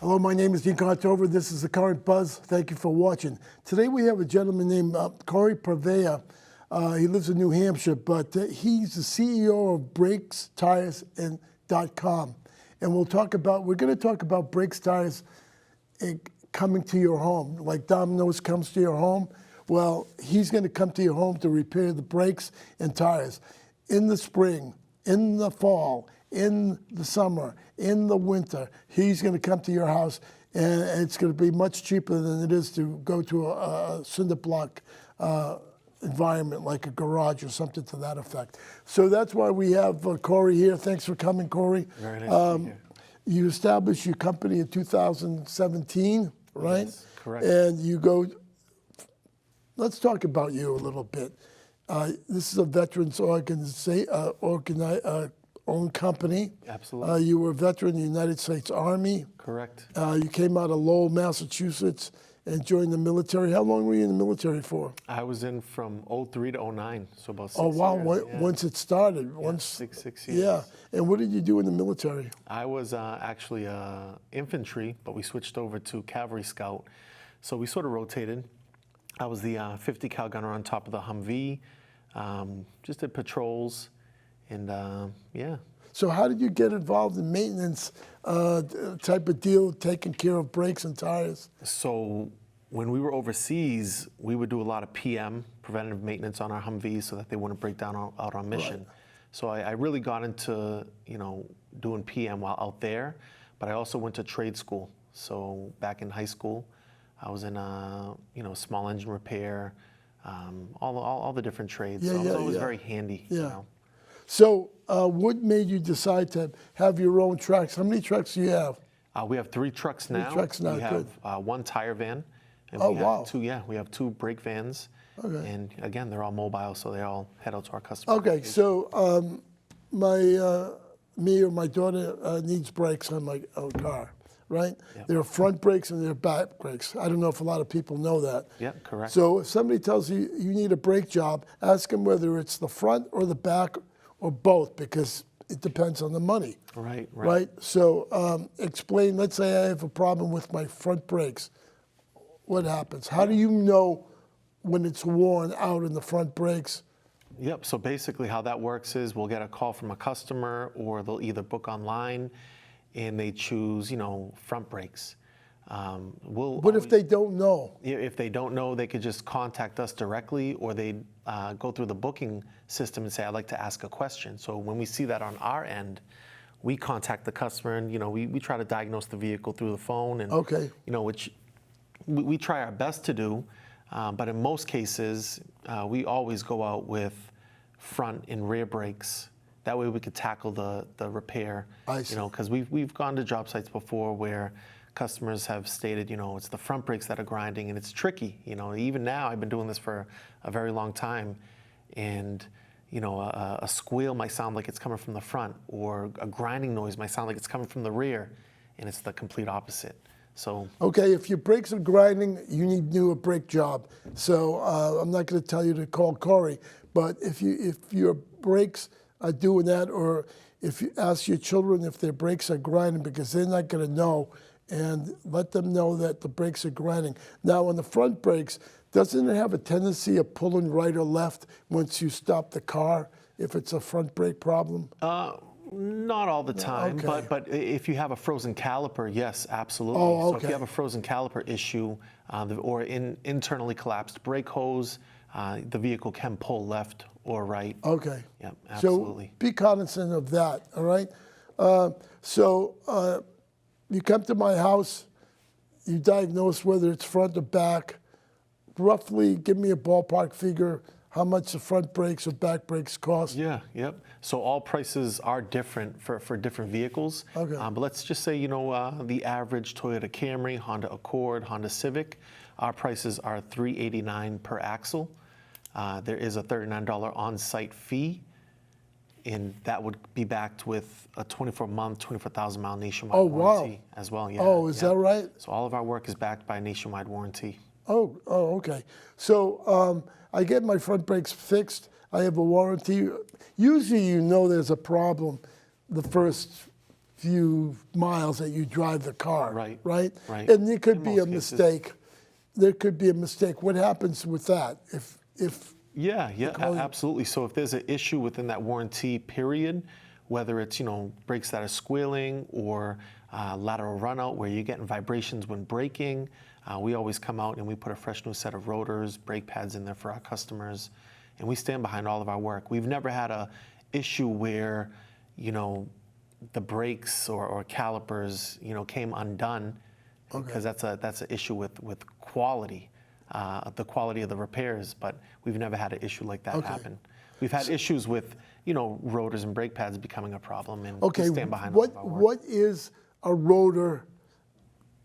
Hello, my name is Dean Contover. This is The Current Buzz. Thank you for watching. Today we have a gentleman named Corey Phomveha. He lives in New Hampshire, but he's the CEO of BrakesTires.com. And we're going to talk about brakes, tires coming to your home. Like Domino's comes to your home, well, he's going to come to your home to repair the brakes and tires in the spring, in the fall, in the summer, in the winter. He's going to come to your house, and it's going to be much cheaper than it is to go to a cinder block environment like a garage or something to that effect. So that's why we have Corey here. Thanks for coming, Corey. Very nice to be here. You established your company in 2017, right? Yes, correct. And you go, let's talk about you a little bit. This is a veterans owned company. Absolutely. You were a veteran in the United States Army. Correct. You came out of Lowell, Massachusetts, and joined the military. How long were you in the military for? I was in from 03 to 09, so about 6 Oh, wow. years. Yeah. Once it started. Yeah, Once, six years. Yeah. And what did you do in the military? I was actually infantry, but we switched over to cavalry scout. So we sort of rotated. I was the 50 cal gunner on top of the Humvee, just did patrols, and yeah. So how did you get involved in maintenance type of deal, taking care of brakes and tires? So when we were overseas, we would do a lot of PM, preventative maintenance on our Humvees so that they wouldn't break down out on mission. Right. So I really got into, doing PM while out there, but I also went to trade school. So back in high school, I was in, small engine repair, all the different trades. Yeah, so I was always yeah. very handy. Yeah. So what made you decide to have your own trucks? How many trucks do you have? We have 3 trucks now. 3 trucks now, we have good. 1 tire van. And Oh, we have wow. 2, we have 2 brake vans. Okay. And again, they're all mobile, so they all head out to our customers. Okay, so me or my daughter needs brakes on my own car, right? Yep. There are front brakes and there are back brakes. I don't know if a lot of people know that. Yeah, correct. So if somebody tells you you need a brake job, ask them whether it's the front or the back or both, because it depends on the money. Right. Right? So explain, let's say I have a problem with my front brakes. What happens? How do you know when it's worn out in the front brakes? Yep, so basically how that works is we'll get a call from a customer, or they'll either book online and they choose, front brakes. What if they don't know? If they don't know, they could just contact us directly, or they go through the booking system and say, I'd like to ask a question. So when we see that on our end, we contact the customer, and we try to diagnose the vehicle through the phone, and okay. Which we try our best to do, but in most cases, we always go out with front and rear brakes. That way we could tackle the repair. I see. Because we've gone to job sites before where customers have stated, it's the front brakes that are grinding, and it's tricky. Even now, I've been doing this for a very long time, and a squeal might sound like it's coming from the front, or a grinding noise might sound like it's coming from the rear, and it's the complete opposite. So okay, if your brakes are grinding, you need to do a brake job. So I'm not going to tell you to call Corey, but if your brakes are doing that, or if you ask your children if their brakes are grinding, because they're not going to know, and let them know that the brakes are grinding. Now on the front brakes, doesn't it have a tendency of pulling right or left once you stop the car if it's a front brake problem? Not all the time, okay. but if you have a frozen caliper, yes, absolutely. Oh, okay. So if you have a frozen caliper issue, or internally collapsed brake hose, the vehicle can pull left or right. Okay. Yeah, absolutely. So be cognizant of that, all right? You come to my house, you diagnose whether it's front or back. Roughly, give me a ballpark figure, how much the front brakes or back brakes cost. Yeah, yep. So all prices are different for different vehicles. Okay. But let's just say, the average Toyota Camry, Honda Accord, Honda Civic, our prices are $389 per axle. There is a $39 on-site fee, and that would be backed with a 24-month, 24,000-mile nationwide warranty as well. Yeah. Oh, is that right? So all of our work is backed by a nationwide warranty. Oh, okay. So I get my front brakes fixed. I have a warranty. Usually, there's a problem the first few miles that you drive the car. Right. Right. Right. And there could In be most a cases. mistake. There could be a mistake. What happens with that if Yeah, calling- absolutely. So if there's an issue within that warranty period, whether it's brakes that are squealing or lateral runout where you're getting vibrations when braking, we always come out and we put a fresh new set of rotors, brake pads in there for our customers, and we stand behind all of our work. We've never had a issue where the brakes or calipers came undone, because that's an issue with quality. The quality of the repairs, but we've never had an issue like that happen. We've had issues with, rotors and brake pads becoming a problem, and we stand behind all of our work. what is a rotor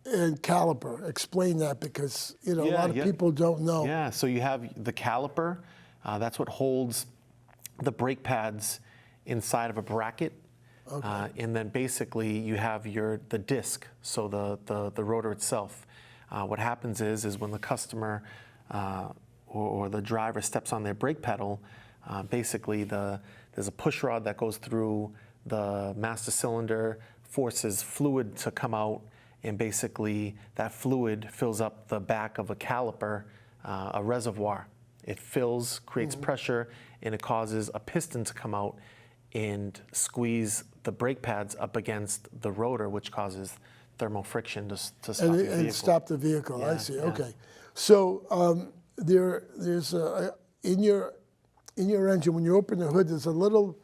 and caliper? Explain that, because a lot of people don't know. Yeah, so you have the caliper. That's what holds the brake pads inside of a bracket. And then basically you have the disc, so the rotor itself. What happens is when the customer or the driver steps on their brake pedal, basically there's a push rod that goes through the master cylinder, forces fluid to come out, and basically that fluid fills up the back of a caliper, a reservoir. It fills, creates pressure, and it causes a piston to come out and squeeze the brake pads up against the rotor, which causes thermal friction to stop the vehicle. And stop the vehicle. I Yeah, see. yeah. Okay. So there's in your engine, when you open the hood, there's a little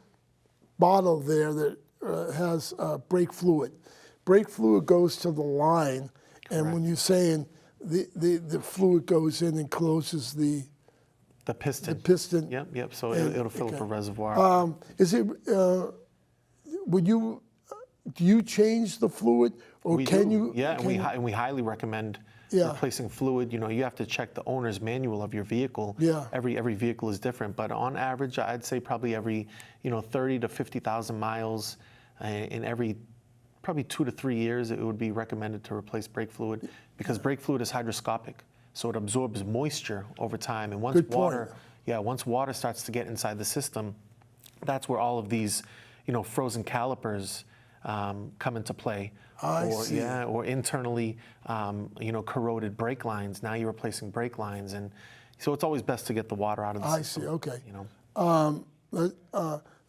bottle there that has brake fluid. Brake fluid goes to the line, and when you're saying the fluid goes in and closes the piston. Yep. So And- it'll fill up okay. a reservoir. Is it? Do you change the fluid, or We can do. you? Yeah, can you- and we highly recommend Yeah. replacing fluid. You have to check the owner's manual of your vehicle. Yeah. Every vehicle is different, but on average, I'd say probably every 30 to 50,000 miles, in every probably 2 to 3 years, it would be recommended to replace brake fluid, because brake fluid is hygroscopic, so it absorbs moisture over time. And once Good point. once water starts to get inside the system, that's where all of these frozen calipers come into play. I see. Or internally, corroded brake lines. Now you're replacing brake lines, and so it's always best to get the water out of the I system. see. Okay. You know.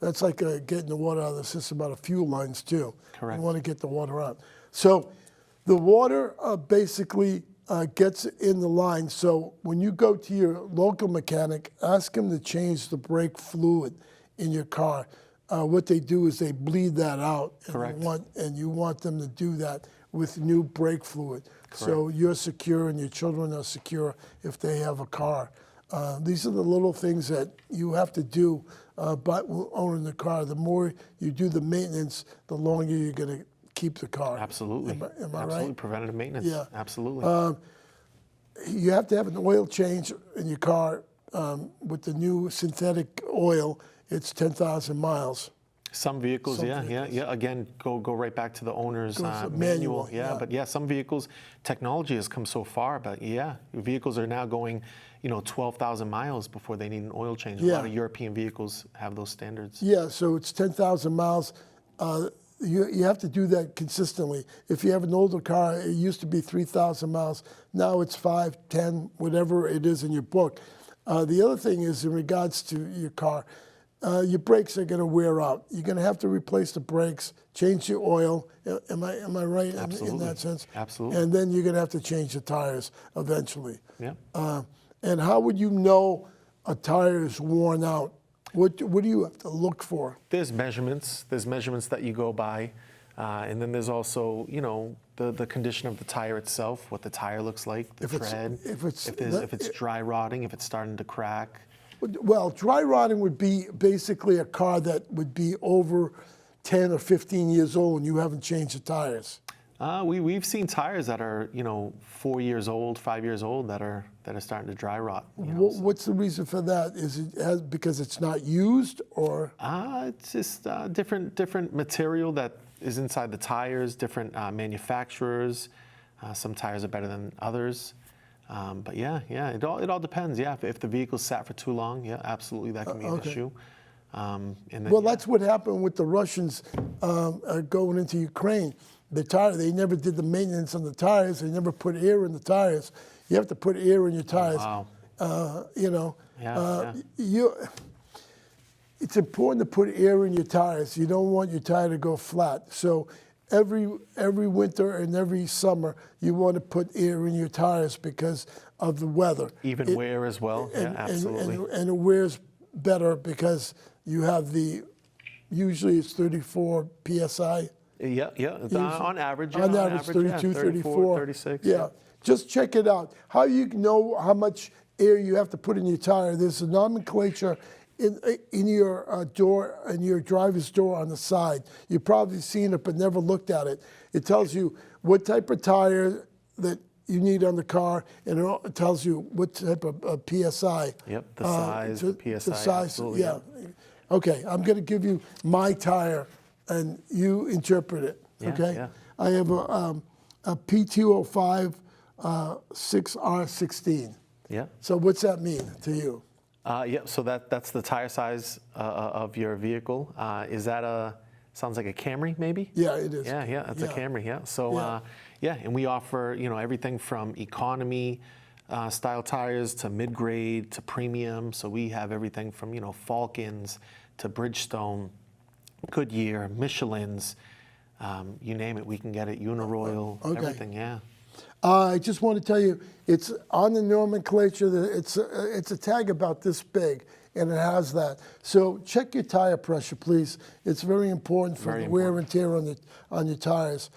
That's like getting the water out of the system out of fuel lines too. Correct. You want to get the water out. So the water basically gets in the line. So when you go to your local mechanic, ask him to change the brake fluid in your car. What they do is they bleed that out. Correct. And you want them to do that with new brake fluid. So you're secure and your children are secure if they have a car. These are the little things that you have to do by owning the car. The more you do the maintenance, the longer you're going to keep the car. Absolutely. Am I Absolutely. right? Preventative maintenance. Yeah. Absolutely. You have to have an oil change in your car with the new synthetic oil. It's 10,000 miles. Some vehicles, Some yeah. vehicles. Again, go right back to the owner's Goes to manual. manual, yeah. But some vehicles, technology has come so far. But vehicles are now going, 12,000 miles before they need an oil change. A lot of European vehicles have those standards. Yeah, so it's 10,000 miles. You have to do that consistently. If you have an older car, it used to be 3,000 miles. Now it's 5, 10, whatever it is in your book. The other thing is in regards to your car, your brakes are going to wear out. You're going to have to replace the brakes, change your oil. Am I right in that sense? Absolutely. And then you're going to have to change the tires eventually. Yeah. And how would you know a tire is worn out? What do you have to look for? There's measurements. There's measurements that you go by. And then there's also, the condition of the tire itself, what the tire looks like, the tread, if it's dry rotting, if it's starting to crack. Well, dry rotting would be basically a car that would be over 10 or 15 years old and you haven't changed the tires. We've seen tires that are 4 years old, 5 years old that are starting to dry rot. What's the reason for that? Is it because it's not used, or? It's just different material that is inside the tires, different manufacturers. Some tires are better than others. But it all depends. Yeah, if the vehicle's sat for too long, absolutely that can be an issue. And then, Well, that's what happened with the Russians going into Ukraine. They never did the maintenance on the tires. They never put air in the tires. You have to put air in your tires. wow. It's important to put air in your tires. You don't want your tire to go flat. So every winter and every summer, you want to put air in your tires because of the weather. Even wear as well. Yeah, absolutely. And it wears better because you have usually it's 34 psi. Yeah. On average. On average, 32, 34. 36. Yeah. Just check it out. How you know how much air you have to put in your tire. There's a nomenclature in your door, in your driver's door on the side. You've probably seen it but never looked at it. It tells you what type of tire that you need on the car, and it tells you what type of PSI. Yep, the size, the PSI. The size, absolutely, yeah. Okay, I'm going to give you my tire, and you interpret it, okay? Yeah. I have a P205 6R16. Yeah. So what's that mean to you? So that's the tire size of your vehicle. Is that sounds like a Camry maybe? Yeah, it is. Yeah, that's a Camry, yeah. So, and we offer, everything from economy style tires to mid-grade to premium. So we have everything from, Falcons to Bridgestone, Goodyear, Michelin's, you name it, we can get it, Uniroyal, everything, yeah. I just want to tell you, it's on the nomenclature. It's a tag about this big, and it has that. So check your tire pressure, please. It's very important for the wear and tear on your tires.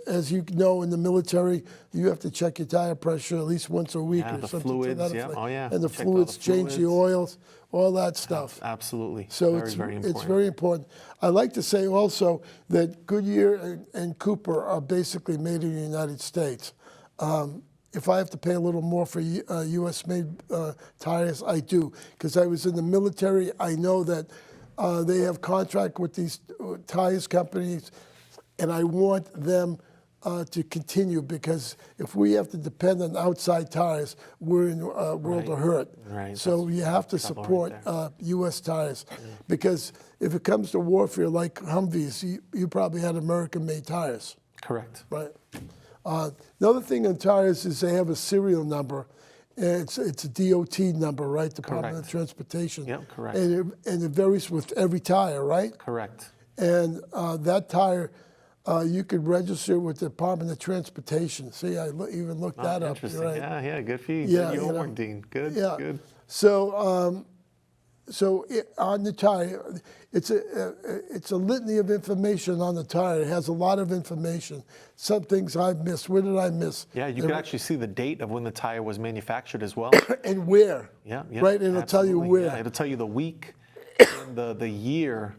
As you know, in the military, you have to check your tire pressure at least once a week or the something. fluids, to that yeah. effect. Oh, yeah. And the Check fluids, change the oils, all that stuff. Absolutely. So very important. It's very important. I like to say also that Goodyear and Cooper are basically made in the United States. If I have to pay a little more for U.S.-made tires, I do. Because I was in the military, I know that they have contract with these tires companies, and I want them to continue, because if we have to depend on outside tires, we're in a world of hurt. Right. So you have to support U.S. tires, because if it comes to warfare like Humvees, you probably had American-made tires. Correct. Right. Another thing on tires is they have a serial number. It's a DOT number, right? Department of Transportation. Yeah, correct. And it varies with every tire, right? Correct. And that tire, you could register with the Department of Transportation. See, I even looked that up. Interesting. Right? Yeah, good for you. Yeah, Good homework, Dean. Good, yeah. good. So, on the tire, it's a litany of information on the tire. It has a lot of information. Some things I've missed. Where did I miss? Yeah, you can actually see the date of when the tire was manufactured as well. And where? Yeah. Right, and it'll tell you where. Yeah, it'll tell you the week and the year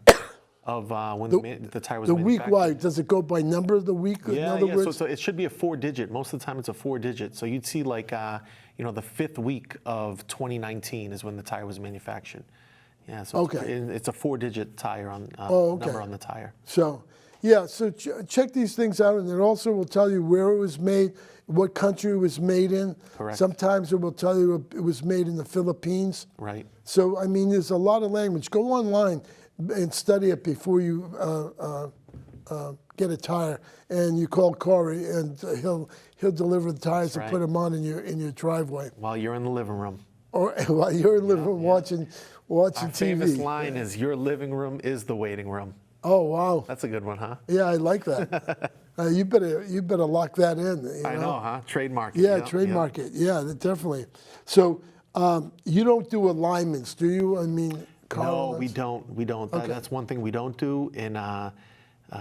of when the tire was the manufactured. week, why? Does it go by number of the week? Yeah, in other words? So it should be a 4-digit. Most of the time it's a 4-digit. So you'd see like, the 5th week of 2019 is when the tire was manufactured. Yeah, so it's a 4-digit tire number on the tire. So, yeah, so check these things out, and it also will tell you where it was made, what country it was made in. Correct. Sometimes it will tell you it was made in the Philippines. Right. So, I mean, there's a lot of language. Go online and study it before you get a tire, and you call Corey, and he'll deliver the tires and put them on in your driveway. While you're in the living room. Or while you're in the living room watching Our TV. famous line is, "Your living room is the waiting room." Oh, wow. That's a good one, huh? Yeah, I like that. You better lock that in. I know, huh? Trademark it. Yeah, trademark it. Yeah, definitely. So you don't do alignments, do you? I mean, car no, alignments? we don't. Okay. That's one thing we don't do. And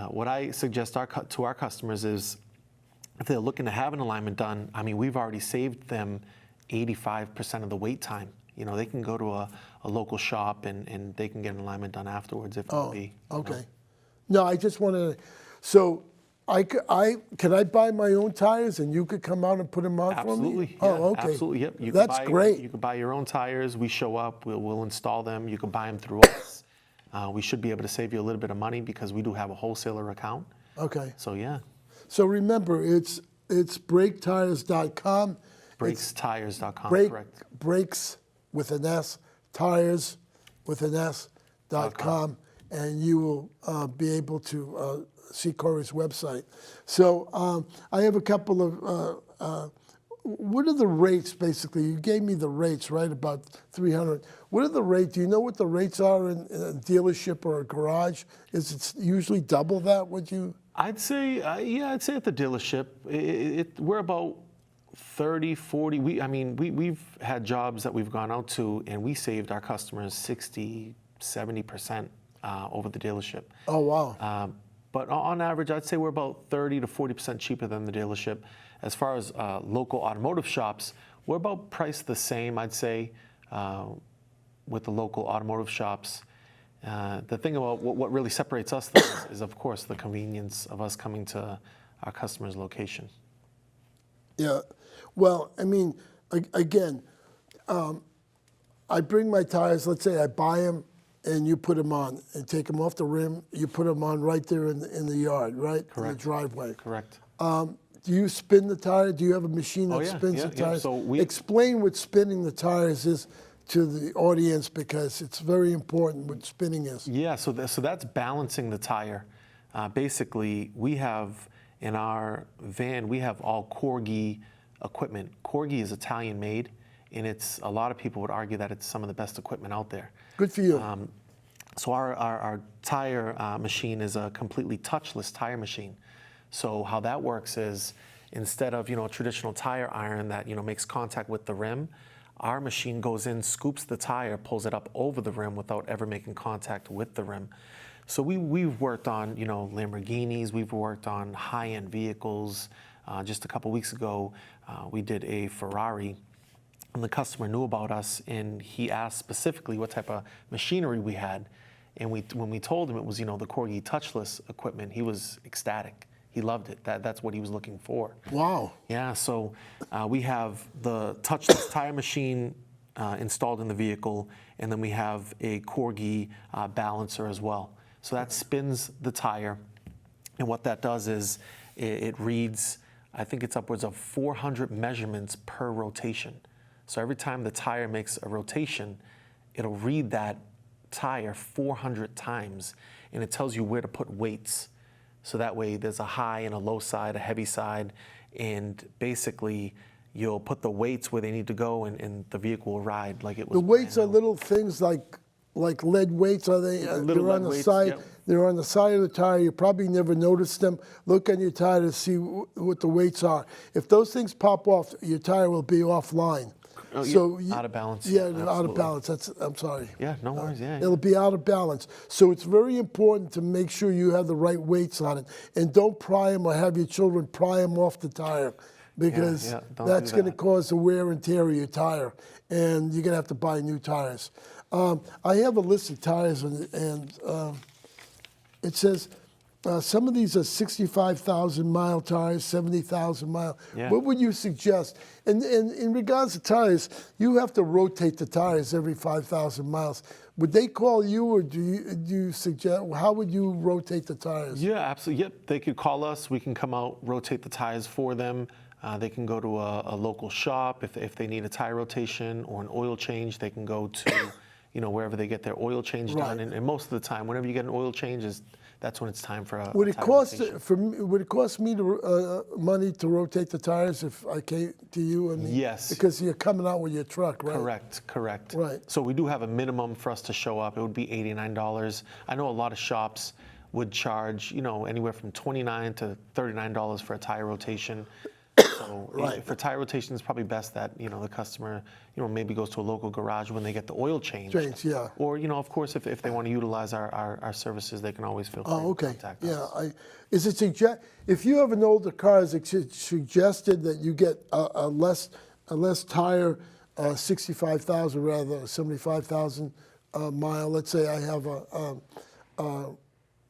what I suggest to our customers is, if they're looking to have an alignment done, I mean, we've already saved them 85% of the wait time. They can go to a local shop and they can get an alignment done afterwards if it be. Okay. No, I just want to. So, can I buy my own tires and you could come out and put them on for me? Absolutely. Oh, Yeah, okay. Absolutely. Yep. That's great. You can buy your own tires. We show up. We'll install them. You can buy them through us. We should be able to save you a little bit of money because we do have a wholesaler account. Okay. So yeah. So remember, it's braketires.com. Brakestires.com. Brake, Correct. Brakes with an S, tires with an S, .com, and you will be able to see Corey's website. So I have a couple of. What are the rates, basically? You gave me the rates, right? About 300. What are the rates? Do you know what the rates are in a dealership or a garage? Is it usually double that? Would you? I'd say, yeah, I'd say at the dealership, we're about 30, 40. We've had jobs that we've gone out to, and we saved our customers 60, 70% over the dealership. Oh, wow. But on average, I'd say we're about 30 to 40% cheaper than the dealership. As far as local automotive shops, we're about priced the same, I'd say, with the local automotive shops. The thing about what really separates us though, is, of course, the convenience of us coming to our customer's location. Yeah. Well, I mean, again, I bring my tires, let's say I buy them, and you put them on and take them off the rim. You put them on right there in the yard, right? Correct. In the driveway. Correct. Do you spin the tire? Do you have a machine that spins the tires? So Explain what spinning the tires is to the audience, because it's very important what spinning is. Yeah, so that's balancing the tire. Basically, we have in our van, we have all Corgi equipment. Corgi is Italian made, and a lot of people would argue that it's some of the best equipment out there. Good for you. So our tire machine is a completely touchless tire machine. So how that works is, instead of a traditional tire iron that makes contact with the rim, our machine goes in, scoops the tire, pulls it up over the rim without ever making contact with the rim. So we've worked on Lamborghinis, we've worked on high-end vehicles. Just a couple weeks ago, we did a Ferrari, and the customer knew about us, and he asked specifically what type of machinery we had. And when we told him it was the Corgi touchless equipment, he was ecstatic. He loved it. That's what he was looking for. Wow. Yeah, so we have the touchless tire machine installed in the vehicle, and then we have a Corgi balancer as well. So that spins the tire, and what that does is it reads, I think it's upwards of 400 measurements per rotation. So every time the tire makes a rotation, it'll read that tire 400 times, and it tells you where to put weights. So that way there's a high and a low side, a heavy side, and basically you'll put the weights where they need to go, and the vehicle will ride like it was. The weights are little things like lead weights, are they? They're on the weights, side. yep. They're on the side of the tire. You probably never noticed them. Look on your tire to see what the weights are. If those things pop off, your tire will be offline. Oh, so out of balance. Yeah, Yeah, out of balance. I'm sorry. Yeah, no worries. Yeah. It'll be out of balance. So it's very important to make sure you have the right weights on it, and don't pry them or have your children pry them off the tire, because that's going to cause the wear and tear of your tire, and you're going to have to buy new tires. I have a list of tires, and it says some of these are 65,000 mile tires, 70,000 mile. Yeah. What would you suggest? And in regards to tires, you have to rotate the tires every 5,000 miles. Would they call you, or do you suggest, how would you rotate the tires? Yeah, absolutely. Yep, they could call us. We can come out, rotate the tires for them. They can go to a local shop if they need a tire rotation or an oil change. They can go to wherever they get their oil change done. And most of the time, whenever you get an oil change, that's when it's time for a Would it tire cost rotation. Would it cost me money to rotate the tires if I came to you? Yes. Because you're coming out with your truck, right? Correct. Right. So we do have a minimum for us to show up. It would be $89. I know a lot of shops would charge anywhere from $29 to $39 for a tire rotation. So for tire rotation, it's probably best that the customer maybe goes to a local garage when they get the oil changed. Yeah. Or of course, if they want to utilize our services, they can always feel free to contact us. Is it if you have an older car, is it suggested that you get a less tire, 65,000 rather than 75,000 mile? Let's say I have a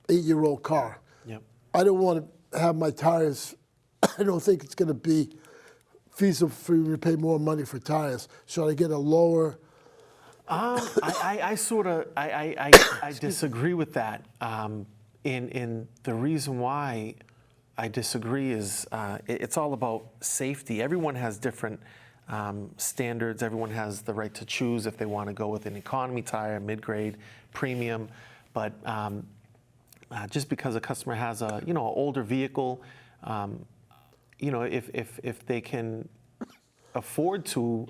8-year-old car. Yep. I don't want to have my tires. I don't think it's going to be feasible for you to pay more money for tires. Should I get a lower? I disagree with that. And the reason why I disagree is it's all about safety. Everyone has different standards. Everyone has the right to choose if they want to go with an economy tire, mid-grade, premium. But just because a customer has a an older vehicle, if they can afford to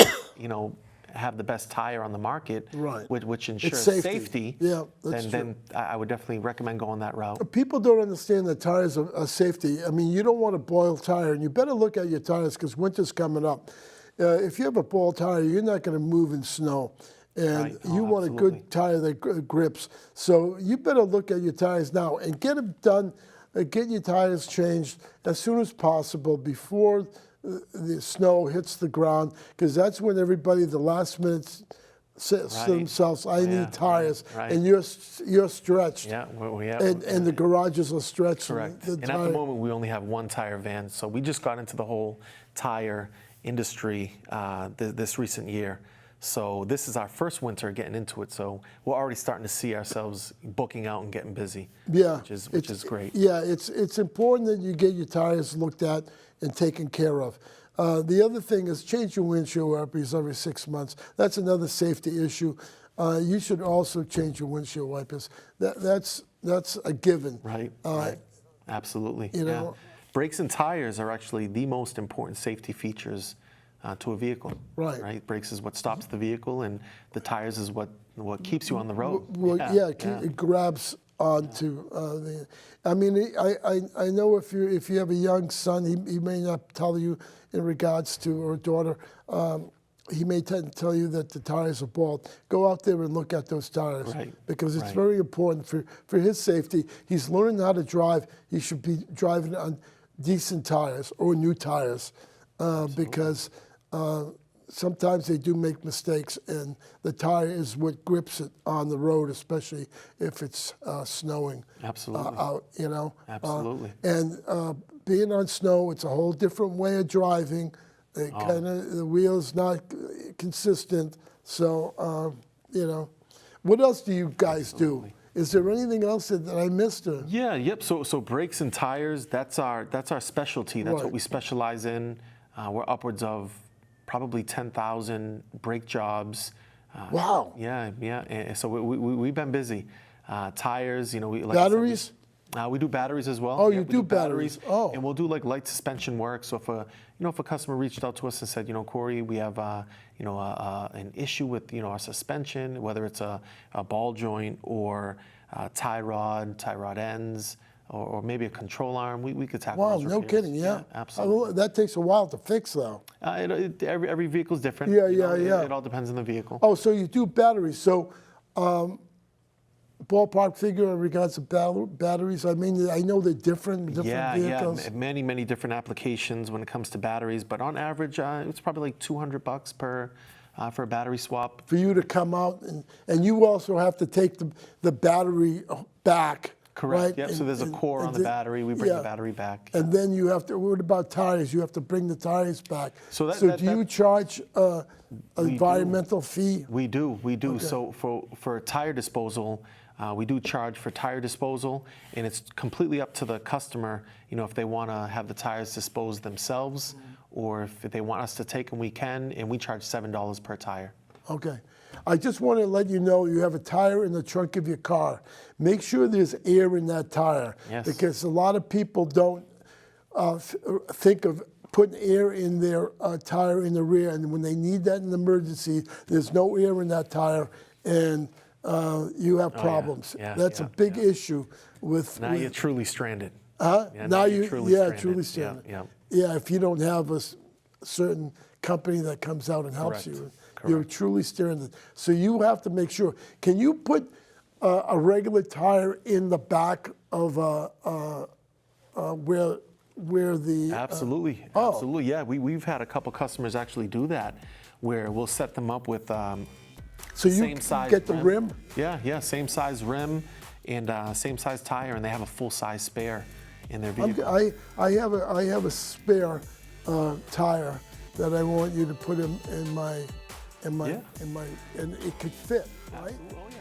have the best tire on the market, Right. which ensures safety. safety, Yeah, that's then I would definitely recommend going that route. People don't understand that tires are safety. I mean, you don't want a boiled tire, and you better look at your tires because winter's coming up. If you have a boiled tire, you're not going to move in snow. And Right. Oh, you want a absolutely. good tire that grips. So you better look at your tires now and get them done, get your tires changed as soon as possible before the snow hits the ground, because that's when everybody, the last minute, says to Right. themselves, I Yeah, need tires. right. And you're stretched. Yeah, we have. And the garages are stretched. Correct. The And at the moment, we only have one tire van, so we just got into the whole tire industry this recent year. So this is our first winter getting into it. So we're already starting to see ourselves booking out and getting busy. Yeah, which is great. Yeah, it's important that you get your tires looked at and taken care of. The other thing is change your windshield wipers every 6 months. That's another safety issue. You should also change your windshield wipers. That's a given. Right. Right. Absolutely. you know- Brakes and tires are actually the most important safety features to a vehicle. Right. Right. Brakes is what stops the vehicle, and the tires is what keeps you on the road. Well, it grabs onto the. I mean, I know if you have a young son, he may not tell you in regards to, or daughter, he may tell you that the tires are bald. Go out there and look at those tires, Right. because it's Right. very important for his safety. He's learning how to drive. He should be driving on decent tires or new tires, because sometimes they do make mistakes, and the tire is what grips it on the road, especially if it's snowing Absolutely. out, Absolutely. And being on snow, it's a whole different way of driving. The wheel's not consistent. So, what else do you guys do? Is there anything else that I missed? Or? Yeah, yep. So brakes and tires, that's our specialty. That's Right. what we specialize in. We're upwards of probably 10,000 brake jobs. Wow. Yeah. And so we've been busy. Tires, like Batteries? I said, we do batteries as well. Oh, Yep, you we do batteries. Oh. And we'll do like light suspension work. So if a customer reached out to us and said, Corey, we have an issue with our suspension, whether it's a ball joint or tie rod ends, or maybe a control arm, we could tackle Wow, those no repairs. kidding, yeah. Absolutely. That takes a while to fix, though. Every vehicle's different. Yeah, It, yeah. all depends on the vehicle. Oh, so you do batteries. So, ballpark figure in regards to batteries? I mean, I know they're different vehicles. Yeah, many different applications when it comes to batteries, but on average, it's probably like $200 for a battery swap. For you to come out, and you also have to take the battery back. Correct. Right? Yep. So there's a core on the battery. We bring the battery back. And then you have to. What about tires? You have to bring the tires back. So do you charge environmental fee? We do. Okay. So for tire disposal, we do charge for tire disposal, and it's completely up to the customer. If they want to have the tires disposed themselves, or if they want us to take them, we can, and we charge $7 per tire. Okay. I just want to let you know you have a tire in the trunk of your car. Make sure there's air in that tire. Yes. Because a lot of people don't think of putting air in their tire in the rear, and when they need that in an emergency, there's no air in that tire, and you have problems. Yeah, That's a big issue with. Now you're truly stranded. Huh? Yeah, now you're you, truly yeah, stranded. truly stranded. Yeah. Yeah, if you don't have a certain company that comes out and helps Correct. you, Correct. you're truly stranded. So you have to make sure. Can you put a regular tire in the back of where the? Absolutely. oh. Absolutely. Yeah, we've had a couple customers actually do that, where we'll set them up with So you same size get the rim. Yeah, same size rim and same size tire, and they have a full size spare in their vehicle. I have a spare tire that I want you to put in my and it could fit, right? Oh yeah.